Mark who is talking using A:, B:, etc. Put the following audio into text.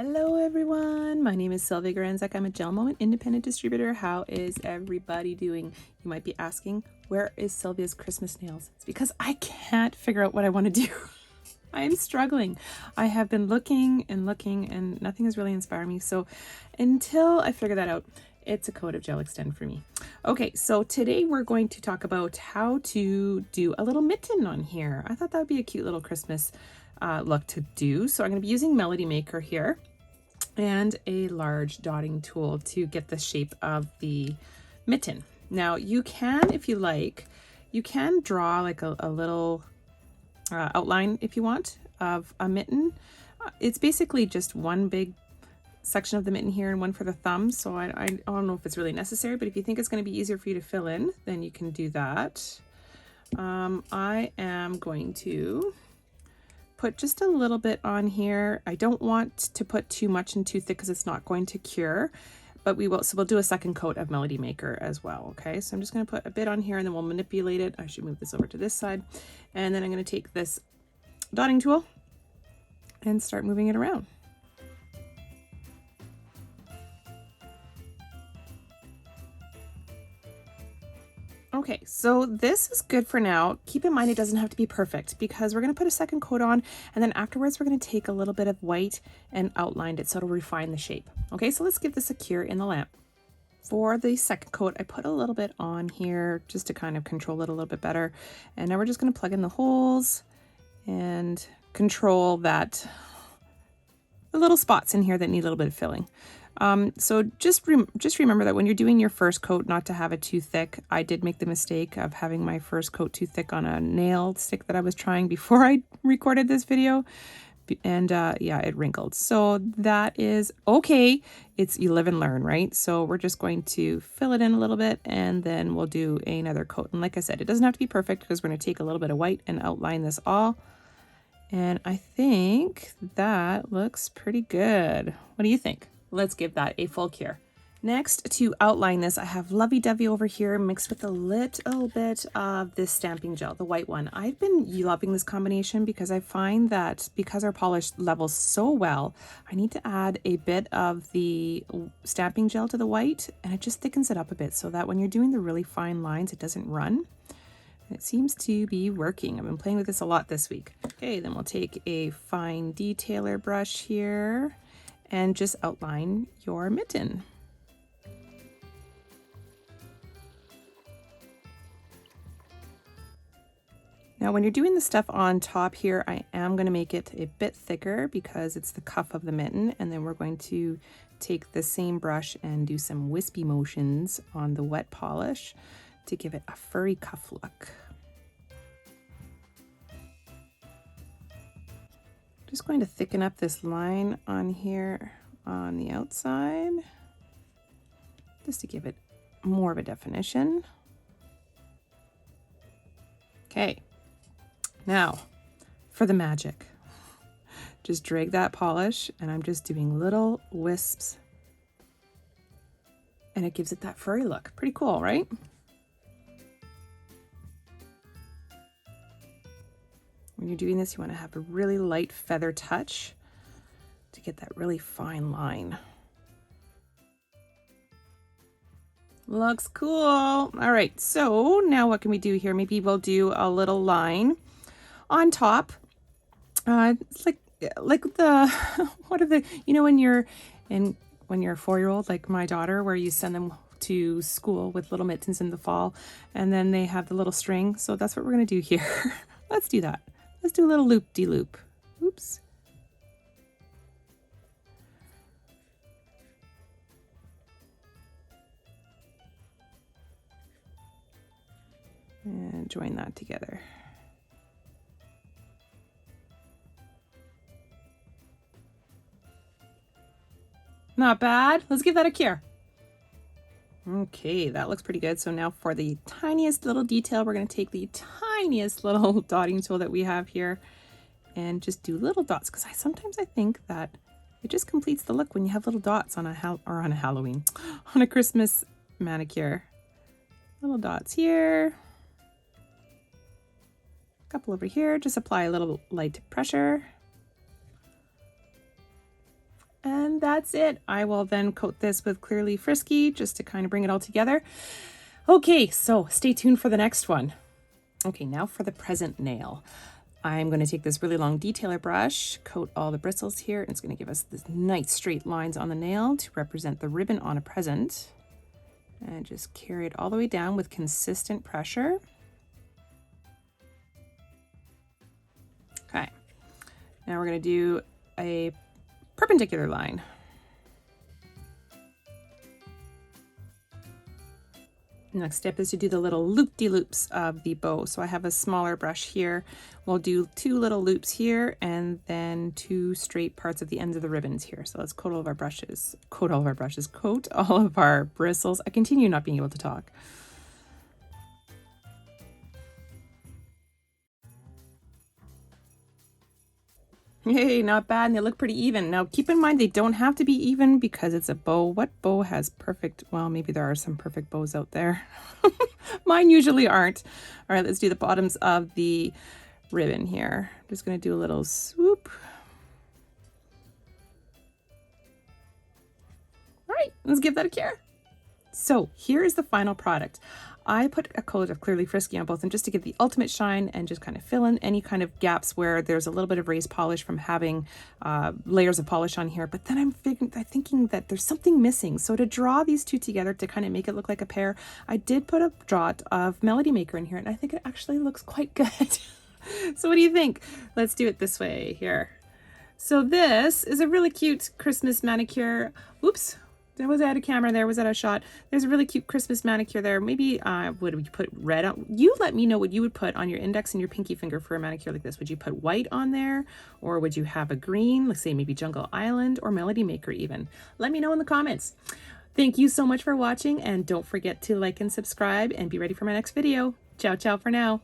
A: Hello everyone, my name is Sylvia Gorenszach. I'm a gel moment independent distributor. How is everybody doing? You might be asking, where is Sylvia's Christmas nails? It's because I can't figure out what I want to do. I am struggling. I have been looking and nothing is really inspiring me. So until I figure that out, it's a coat of gel extend for me. Okay, so today we're going to talk about how to do a little mitten on here. I thought that would be a cute little Christmas look to do. So I'm going to be using Melody Maker here and a large dotting tool to get the shape of the mitten. Now you can, if you like, you can draw like a little outline if you want of a mitten. It's basically just one big section of the mitten here and one for the thumb. So I don't know if it's really necessary, but if you think it's going to be easier for you to fill in, then you can do that. I am going to put just a little bit on here. I don't want to put too much and too thick because it's not going to cure, but we will. So we'll do a second coat of Melody Maker as well. Okay, so I'm just going to put a bit on here and then we'll manipulate it. I should move this over to this side, and then I'm going to take this dotting tool and start moving it around. Okay, so this is good for now. Keep in mind it doesn't have to be perfect because we're going to put a second coat on, and then afterwards we're going to take a little bit of white and outline it so it'll refine the shape. Okay, so let's give this a cure in the lamp. For the second coat, I put a little bit on here just to kind of control it a little bit better. And now we're just going to plug in the holes and control that the little spots in here that need a little bit of filling. So just remember that when you're doing your first coat, not to have it too thick. I did make the mistake of having my first coat too thick on a nail stick that I was trying before I recorded this video. And yeah, it wrinkled. So that is okay. You live and learn, right? So we're just going to fill it in a little bit and then we'll do another coat. And like I said, it doesn't have to be perfect because we're going to take a little bit of white and outline this all. And I think that looks pretty good. What do you think? Let's give that a full cure. Next, to outline this, I have Lovey Dovey over here mixed with a little bit of this stamping gel, the white one. I've been loving this combination because I find that because our polish levels so well, I need to add a bit of the stamping gel to the white, and it just thickens it up a bit so that when you're doing the really fine lines, it doesn't run. It seems to be working. I've been playing with this a lot this week. Okay, then we'll take a fine detailer brush here and just outline your mitten. Now, when you're doing the stuff on top here, I am going to make it a bit thicker because it's the cuff of the mitten, and then we're going to take the same brush and do some wispy motions on the wet polish to give it a furry cuff look. Just going to thicken up this line on here on the outside, just to give it more of a definition. Okay, now for the magic. Just drag that polish, and I'm just doing little wisps, and it gives it that furry look. Pretty cool, right? When you're doing this, you want to have a really light feather touch to get that really fine line. Looks cool. All right, so now what can we do here? Maybe we'll do a little line on top. It's like the what are the, you know, when you're a 4-year-old like my daughter, where you send them to school with little mittens in the fall, and then they have the little string. So that's what we're gonna do here. Let's do that. Let's do a little loop-de-loop. Oops. And join that together. Not bad. Let's give that a cure. Okay, that looks pretty good. So now for the tiniest little detail, we're going to take the tiniest little dotting tool that we have here and just do little dots, because sometimes I think that it just completes the look when you have little dots on a Halloween, on a Christmas manicure. Little dots here, a couple over here. Just apply a little light pressure. And that's it. I will then coat this with Clearly Frisky just to kind of bring it all together. Okay, so stay tuned for the next one. Okay, now for the present nail. I'm going to take this really long detailer brush, coat all the bristles here, and it's going to give us this nice straight lines on the nail to represent the ribbon on a present. And just carry it all the way down with consistent pressure. Okay, now we're going to do a perpendicular line. Next step is to do the little loop-de-loops of the bow. So I have a smaller brush here. We'll do 2 little loops here and then 2 straight parts of the ends of the ribbons here. So let's coat all of our brushes, coat all of our bristles. I continue not being able to talk. Hey, not bad, and they look pretty even. Now, keep in mind, they don't have to be even because it's a bow. What bow has perfect, well, maybe there are some perfect bows out there. Mine usually aren't. All right, let's do the bottoms of the ribbon here. I'm just going to do a little swoop. All right, let's give that a care. So here is the final product. I put a coat of Clearly Frisky on both of them just to give the ultimate shine and just kind of fill in any kind of gaps where there's a little bit of raised polish from having layers of polish on here. But then I'm thinking that there's something missing. So to draw these two together to kind of make it look like a pair, I did put a draught of Melody Maker in here, and I think it actually looks quite good. So what do you think? Let's do it this way here. So this is a really cute Christmas manicure. Oops. Was that a camera there? Was that a shot? There's a really cute Christmas manicure there. Maybe would you put red on? You let me know what you would put on your index and your pinky finger for a manicure like this. Would you put white on there? Or would you have a green? Let's say maybe Jungle Island or Melody Maker even. Let me know in the comments. Thank you so much for watching, and don't forget to like and subscribe and be ready for my next video. Ciao, ciao for now.